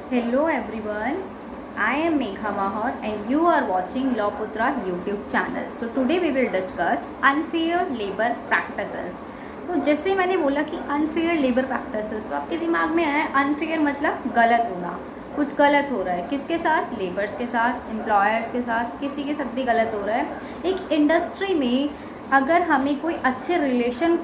Hello everyone, I am Megha Mahar and you are watching Law Putra YouTube channel. So today we will discuss unfair labor practices. तो जैसे मैंने बोला कि unfair labour practices, तो आपके दिमाग में आया अनफेयर मतलब गलत होना, कुछ गलत हो रहा है। किसके साथ? लेबर्स के साथ, एम्प्लॉयर्स के साथ, किसी के साथ भी गलत हो रहा है। एक इंडस्ट्री में अगर हमें कोई अच्छे रिलेशन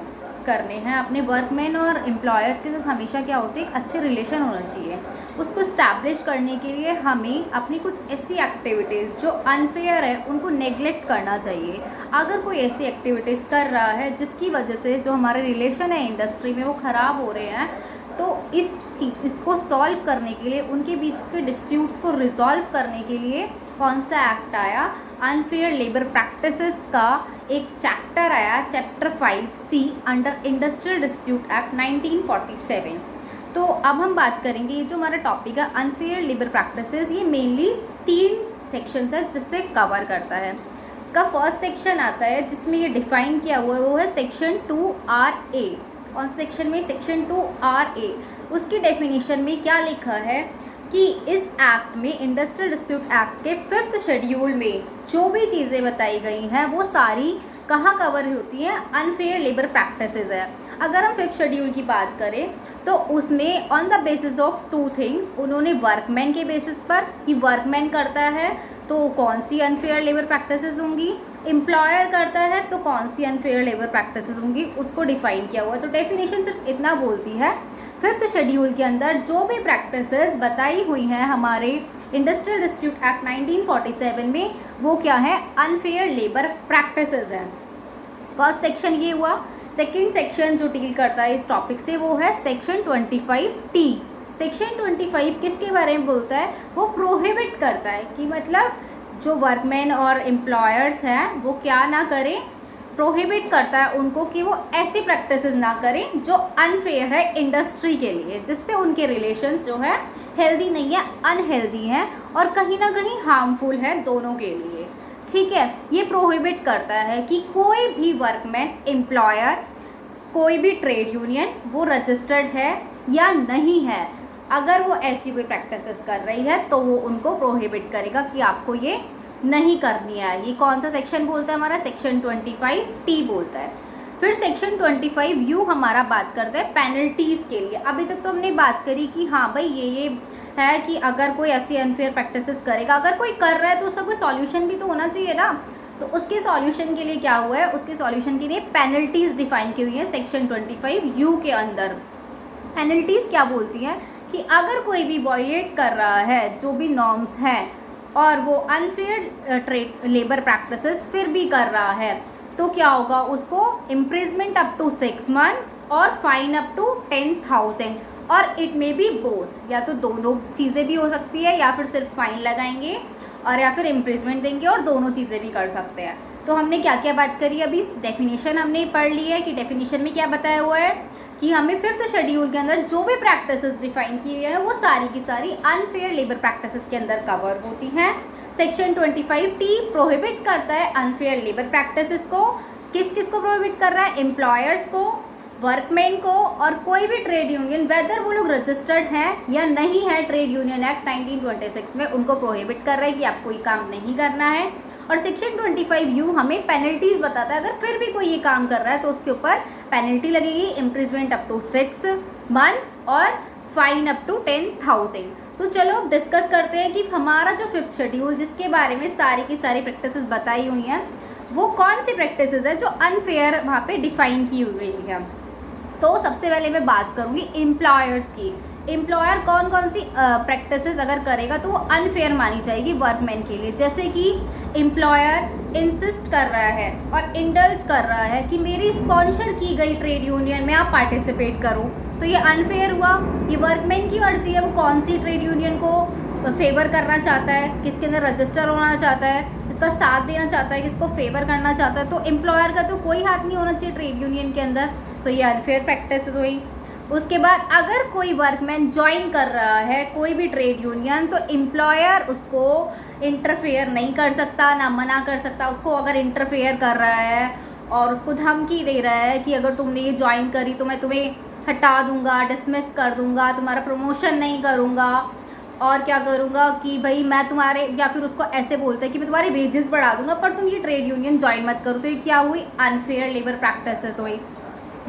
करने हैं अपने वर्कमैन और एम्प्लॉयर्स के साथ, हमेशा क्या होते हैं, एक अच्छे रिलेशन होना चाहिए। उसको इस्टेब्लिश करने के लिए हमें अपनी कुछ ऐसी एक्टिविटीज़ जो अनफेयर है उनको नेग्लेक्ट करना चाहिए। अगर कोई ऐसी एक्टिविटीज़ कर रहा है जिसकी वजह से जो हमारे रिलेशन है इंडस्ट्री में वो ख़राब हो रहे हैं, तो इसको सॉल्व करने के लिए, उनके बीच के डिस्प्यूट्स को रिजॉल्व करने के लिए कौन सा एक्ट आया? अनफेयर लेबर प्रैक्टिसेस का एक चैप्टर आया, chapter 5C under industrial dispute act 1947। तो अब हम बात करेंगे, ये जो हमारा टॉपिक है अनफेयर लेबर प्रैक्टिसेस, ये मेनली 3 सेक्शंस है जिससे कवर करता है। इसका फर्स्ट सेक्शन आता है जिसमें ये डिफाइन किया हुआ है, वो है सेक्शन 2RA। कौन सेक्शन में? Section 2RA। उसकी डेफिनेशन में क्या लिखा है कि इस एक्ट में, इंडस्ट्रियल डिस्प्यूट एक्ट के 5th शेड्यूल में जो भी चीज़ें बताई गई हैं वो सारी कहाँ कवर होती हैं? अनफेयर लेबर प्रैक्टिसेस है। अगर हम 5th शेड्यूल की बात करें तो उसमें on the basis of 2 things, उन्होंने वर्कमैन के बेसिस पर कि वर्कमैन करता है तो कौन सी अनफेयर लेबर प्रैक्टिसेस होंगी, एम्प्लॉयर करता है तो कौन सी अनफेयर लेबर प्रैक्टिसेस होंगी, उसको डिफाइन किया हुआ है। तो डेफिनेशन सिर्फ इतना बोलती है, 5th शेड्यूल के अंदर जो भी प्रैक्टिसेस बताई हुई हैं हमारे इंडस्ट्रियल डिस्प्यूट एक्ट 1947 में, वो क्या है? अनफेयर लेबर प्रैक्टिसेस हैं। फर्स्ट सेक्शन ये हुआ। सेकंड सेक्शन जो डील करता है इस टॉपिक से, वो है सेक्शन 25T। सेक्शन 25 किसके बारे में बोलता है? वो प्रोहिबिट करता है कि मतलब जो वर्कमैन और एम्प्लॉयर्स हैं वो क्या ना करें, प्रोहिबिट करता है उनको कि वो ऐसी प्रैक्टिसेस ना करें जो अनफेयर है इंडस्ट्री के लिए, जिससे उनके रिलेशंस जो है हेल्दी नहीं है, अनहेल्दी हैं और कहीं ना कहीं हार्मफुल है दोनों के लिए। ठीक है, ये प्रोहिबिट करता है कि कोई भी वर्कमैन, एम्प्लॉयर, कोई भी ट्रेड यूनियन वो रजिस्टर्ड है या नहीं है, अगर वो ऐसी कोई प्रैक्टिसेस कर रही है तो वो उनको प्रोहिबिट करेगा कि आपको ये नहीं करनी है। ये कौन सा सेक्शन बोलता है? हमारा सेक्शन 25T बोलता है। फिर सेक्शन 25U हमारा बात करता है पेनल्टीज़ के लिए। अभी तक तो हमने बात करी कि हाँ भाई ये है कि अगर कोई ऐसी अनफेयर प्रैक्टिसेस करेगा, अगर कोई कर रहा है तो उसका कोई सॉल्यूशन भी तो होना चाहिए ना। तो उसके सॉल्यूशन के लिए क्या हुआ है? उसके सॉल्यूशन के लिए पेनल्टीज़ डिफाइन की हुई है सेक्शन 25U के अंदर। पेनल्टीज़ क्या बोलती हैं कि अगर कोई भी वॉयलेट कर रहा है जो भी नॉर्म्स हैं और वो अनफेयर ट्रेड लेबर प्रैक्टिसेस फिर भी कर रहा है, तो क्या होगा? उसको इम्प्रिजमेंट अप टू 6 months और फाइन अप टू 10,000, और इट मे बी बोथ, या तो दोनों चीज़ें भी हो सकती है, या फिर सिर्फ फाइन लगाएंगे और या फिर इम्प्रिजमेंट देंगे, और दोनों चीज़ें भी कर सकते हैं। तो हमने क्या क्या बात करी? अभी डेफिनेशन हमने पढ़ ली है कि डेफिनेशन में क्या बताया हुआ है कि हमें 5th शेड्यूल के अंदर जो भी प्रैक्टिसेस डिफाइन की हुई है वो सारी की सारी अनफेयर लेबर प्रैक्टिसेस के अंदर कवर होती हैं। सेक्शन 25T प्रोहिबिट करता है अनफेयर लेबर प्रैक्टिसेस को। किस किस को प्रोहिबिट कर रहा है? एम्प्लॉयर्स को, वर्कमैन को, और कोई भी ट्रेड यूनियन, वेदर वो लोग रजिस्टर्ड हैं या नहीं है ट्रेड यूनियन एक्ट 1926 में, उनको प्रोहिबिट कर रहा है कि आपको ये काम नहीं करना है। और सेक्शन 25U हमें पेनल्टीज़ बताता है, अगर फिर भी कोई ये काम कर रहा है तो उसके ऊपर पेनल्टी लगेगी, इम्प्रिजमेंट अप टू 6 months और फाइन अप टू 10,000। तो चलो अब डिस्कस करते हैं कि हमारा जो 5th शेड्यूल, जिसके बारे में सारी की सारी प्रैक्टिसेस बताई हुई हैं, वो कौन सी प्रैक्टिसेस है जो अनफेयर वहाँ पे डिफाइन की हुई है। तो सबसे पहले मैं बात करूँगी एम्प्लॉयर्स की। एम्प्लॉयर कौन कौन सी प्रैक्टिसेस अगर करेगा तो वो अनफेयर मानी जाएगी वर्कमैन के लिए। जैसे कि एम्प्लॉयर इंसिस्ट कर रहा है और इंडल्ज कर रहा है कि मेरी स्पॉन्सर की गई ट्रेड यूनियन में आप पार्टिसिपेट करो, तो ये अनफेयर हुआ। ये वर्कमैन की मर्जी है, वो कौन सी ट्रेड यूनियन को फेवर करना चाहता है, किसके अंदर रजिस्टर होना चाहता है, इसका साथ देना चाहता है, किसको फेवर करना चाहता है। तो एम्प्लॉयर का तो कोई हाथ नहीं होना चाहिए ट्रेड यूनियन के अंदर, तो ये अनफेयर प्रैक्टिस हुई। उसके बाद अगर कोई वर्कमैन ज्वाइन कर रहा है कोई भी ट्रेड यूनियन, तो एम्प्लॉयर उसको इंटरफेयर नहीं कर सकता, ना मना कर सकता। उसको अगर इंटरफेयर कर रहा है और उसको धमकी दे रहा है कि अगर तुमने ये ज्वाइन करी तो मैं तुम्हें हटा दूंगा, डिसमिस कर दूंगा, तुम्हारा प्रमोशन नहीं करूंगा, और क्या करूँगा कि भाई मैं तुम्हारे, या फिर उसको ऐसे बोलता है कि मैं तुम्हारे वेजेस बढ़ा दूंगा पर तुम ये ट्रेड यूनियन ज्वाइन मत करो। तो ये क्या हुई, अनफेयर लेबर प्रैक्टिसेस हुई।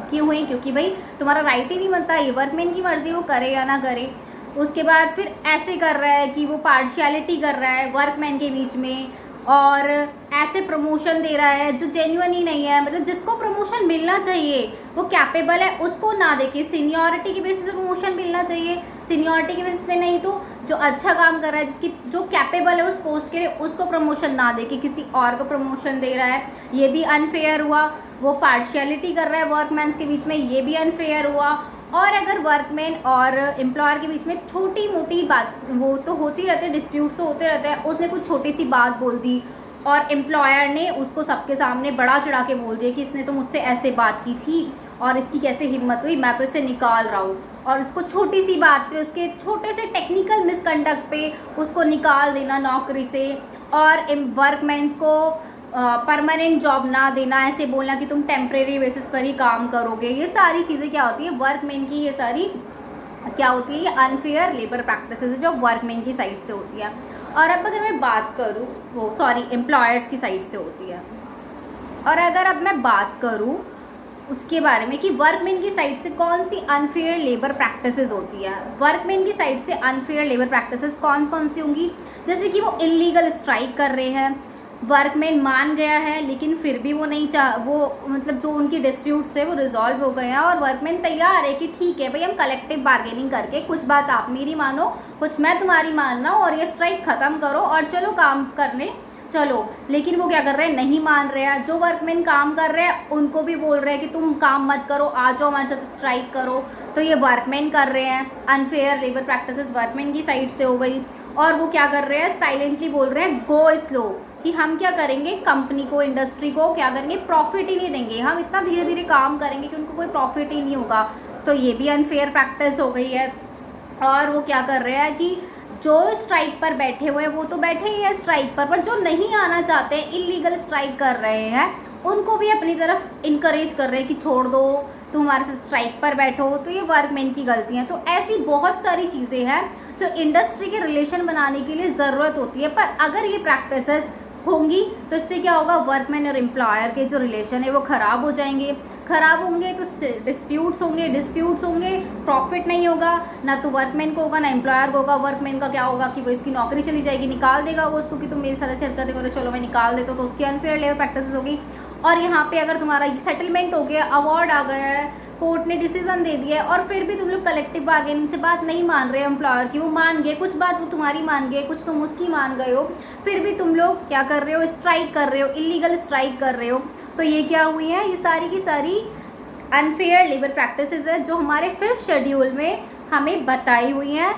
क्यों हुई, क्योंकि भाई तुम्हारा राइट ही नहीं बनता, ये वर्कमैन की मर्जी, वो करे या ना करे। उसके बाद फिर ऐसे कर रहा है कि वो पार्शियलिटी कर रहा है वर्कमैन के बीच में, और ऐसे प्रमोशन दे रहा है जो जेन्युइन ही नहीं है। मतलब जिसको प्रमोशन मिलना चाहिए, वो कैपेबल है, उसको ना देके सीनियरिटी के बेसिस पे प्रमोशन मिलना चाहिए, सीनियरिटी के बेसिस पे नहीं। तो जो अच्छा काम कर रहा है, जिसकी जो कैपेबल है उस पोस्ट के लिए, उसको प्रमोशन ना देके किसी और को प्रमोशन दे रहा है, ये भी अनफेयर हुआ। वो पार्शियलिटी कर रहा है वर्कमैन्स के बीच में, ये भी अनफेयर हुआ। और अगर वर्कमैन और एम्प्लॉयर के बीच में छोटी मोटी बात, वो तो होती रहते हैं, डिस्प्यूट्स तो होते रहते हैं, उसने कुछ छोटी सी बात बोल दी और एम्प्लॉयर ने उसको सबके सामने बड़ा चढ़ा के बोल दिया कि इसने तो मुझसे ऐसे बात की थी और इसकी कैसे हिम्मत हुई, मैं तो इसे निकाल रहा हूँ। और उसको छोटी सी बात पे, उसके छोटे से टेक्निकल मिसकंडक्ट पे उसको निकाल देना नौकरी से, और वर्कमैन्स को परमानेंट जॉब ना देना, ऐसे बोलना कि तुम टेम्प्रेरी बेसिस पर ही काम करोगे। ये सारी चीज़ें क्या होती है, वर्कमैन की ये सारी क्या होती है, ये अनफेयर लेबर प्रैक्टिसेस जो वर्कमैन की साइड से होती है। और अब अगर मैं बात करूँ, वो सॉरी एम्प्लॉयर्स की साइड से होती है। और अगर अब मैं बात करूँ उसके बारे में कि वर्कमैन की साइड से कौन सी अनफेयर लेबर प्रैक्टिसेस होती है। वर्कमैन की साइड से अनफेयर लेबर प्रैक्टिसेस कौन कौन सी होंगी, जैसे कि वो इलीगल स्ट्राइक कर रहे हैं, वर्कमैन मान गया है लेकिन फिर भी वो नहीं वो मतलब जो उनकी डिस्प्यूट्स थे वो रिजॉल्व हो गए हैं, और वर्कमैन तैयार है कि ठीक है भाई हम कलेक्टिव बार्गेनिंग करके कुछ बात आप मेरी मानो, कुछ मैं तुम्हारी मान रहा हूँ, और ये स्ट्राइक ख़त्म करो और चलो काम करने चलो। लेकिन वो क्या कर रहे हैं, नहीं मान रहे हैं। जो वर्कमैन काम कर रहे हैं उनको भी बोल रहे हैं कि तुम काम मत करो, आ जाओ हमारे साथ स्ट्राइक करो। तो ये वर्कमैन कर रहे हैं, अनफेयर लेबर प्रैक्टिसेस वर्कमैन की साइड से हो गई। और वो क्या कर रहे हैं, साइलेंटली बोल रहे हैं गो स्लो, कि हम क्या करेंगे, कंपनी को, इंडस्ट्री को क्या करेंगे, प्रॉफिट ही नहीं देंगे, हम इतना धीरे धीरे काम करेंगे कि उनको कोई प्रॉफिट ही नहीं होगा। तो ये भी अनफेयर प्रैक्टिस हो गई है। और वो क्या कर रहे हैं कि जो स्ट्राइक पर बैठे हुए हैं वो तो बैठे ही हैं स्ट्राइक पर जो नहीं आना चाहते, इलीगल स्ट्राइक कर रहे हैं, उनको भी अपनी तरफ इनकरेज कर रहे हैं कि छोड़ दो, तुम हमारे से स्ट्राइक पर बैठो। तो ये वर्कमैन की गलती है। तो ऐसी बहुत सारी चीज़ें हैं जो इंडस्ट्री के रिलेशन बनाने के लिए ज़रूरत होती है। पर अगर ये प्रैक्टिसेस होंगी तो इससे क्या होगा, वर्कमैन और एम्प्लॉयर के जो रिलेशन है वो ख़राब हो जाएंगे। ख़राब होंगे तो डिस्प्यूट्स होंगे, प्रॉफिट नहीं होगा, ना तो वर्कमैन को होगा ना एम्प्लॉयर को होगा। वर्कमैन का क्या होगा कि वो इसकी नौकरी चली जाएगी, निकाल देगा वो उसको कि तुम मेरे साथ ऐसे हरकतें करो, चलो मैं निकाल देता हूँ। तो उसकी अनफेयर लेबर प्रैक्टिस होगी। और यहाँ पे अगर तुम्हारा सेटलमेंट हो गया, अवार्ड आ गया है, कोर्ट ने डिसीजन दे दिया है, और फिर भी तुम लोग कलेक्टिव बार्गेनिंग से बात नहीं मान रहे हो एम्प्लॉयर की, वो मान गए कुछ बात, वो तुम्हारी मान गए कुछ, तुम उसकी मान गए हो, फिर भी तुम लोग क्या कर रहे हो, स्ट्राइक कर रहे हो, इलीगल स्ट्राइक कर रहे हो। तो ये क्या हुई है, ये सारी की सारी अनफेयर लेबर प्रैक्टिसेस है जो हमारे 5th शेड्यूल में हमें बताई हुई हैं।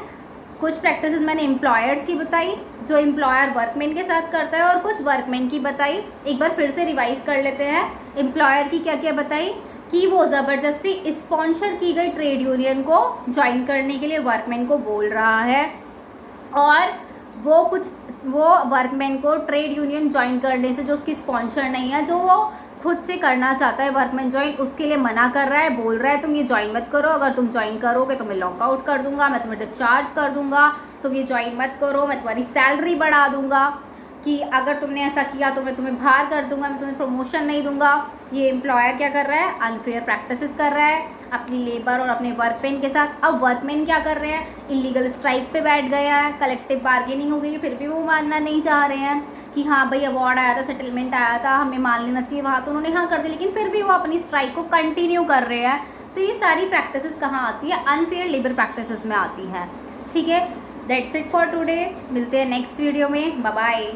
कुछ प्रैक्टिसेस मैंने एम्प्लॉयर्स की बताई जो एम्प्लॉयर वर्कमैन के साथ करता है, और कुछ वर्कमैन की बताई। एक बार फिर से रिवाइज कर लेते हैं। एम्प्लॉयर की क्या क्या बताई कि वो ज़बरदस्ती स्पॉन्सर की गई ट्रेड यूनियन को ज्वाइन करने के लिए वर्कमैन को बोल रहा है, और वो वर्कमैन को ट्रेड यूनियन ज्वाइन करने से, जो उसकी स्पॉन्सर नहीं है, जो वो खुद से करना चाहता है वर्कमैन ज्वाइन, उसके लिए मना कर रहा है, बोल रहा है तुम ये ज्वाइन मत करो, अगर तुम ज्वाइन करोगे तो मैं लॉकआउट कर दूंगा, मैं तुम्हें डिस्चार्ज कर दूंगा, तुम ये ज्वाइन मत करो, मैं तुम्हारी सैलरी बढ़ा दूंगा, कि अगर तुमने ऐसा किया तो मैं तुम्हें बाहर कर दूंगा, मैं तुम्हें प्रमोशन नहीं दूंगा। ये एम्प्लॉयर क्या कर रहा है, अनफेयर प्रैक्टिसेस कर रहा है अपनी लेबर और अपने वर्कमैन के साथ। अब वर्कमैन क्या कर रहे हैं, इलीगल स्ट्राइक पे बैठ गया है, कलेक्टिव बार्गेनिंग हो गई, फिर भी वो मानना नहीं चाह रहे हैं कि हाँ भाई अवार्ड आया था, सेटलमेंट आया था, हमें मान लेना चाहिए, वहाँ तो उन्होंने हाँ कर दी, लेकिन फिर भी वो अपनी स्ट्राइक को कंटिन्यू कर रहे हैं। तो ये सारी प्रैक्टिसेस कहाँ आती है, अनफेयर लेबर प्रैक्टिसेस में आती है। ठीक है, दैट्स इट फॉर टुडे, मिलते हैं नेक्स्ट वीडियो में, बाय बाय।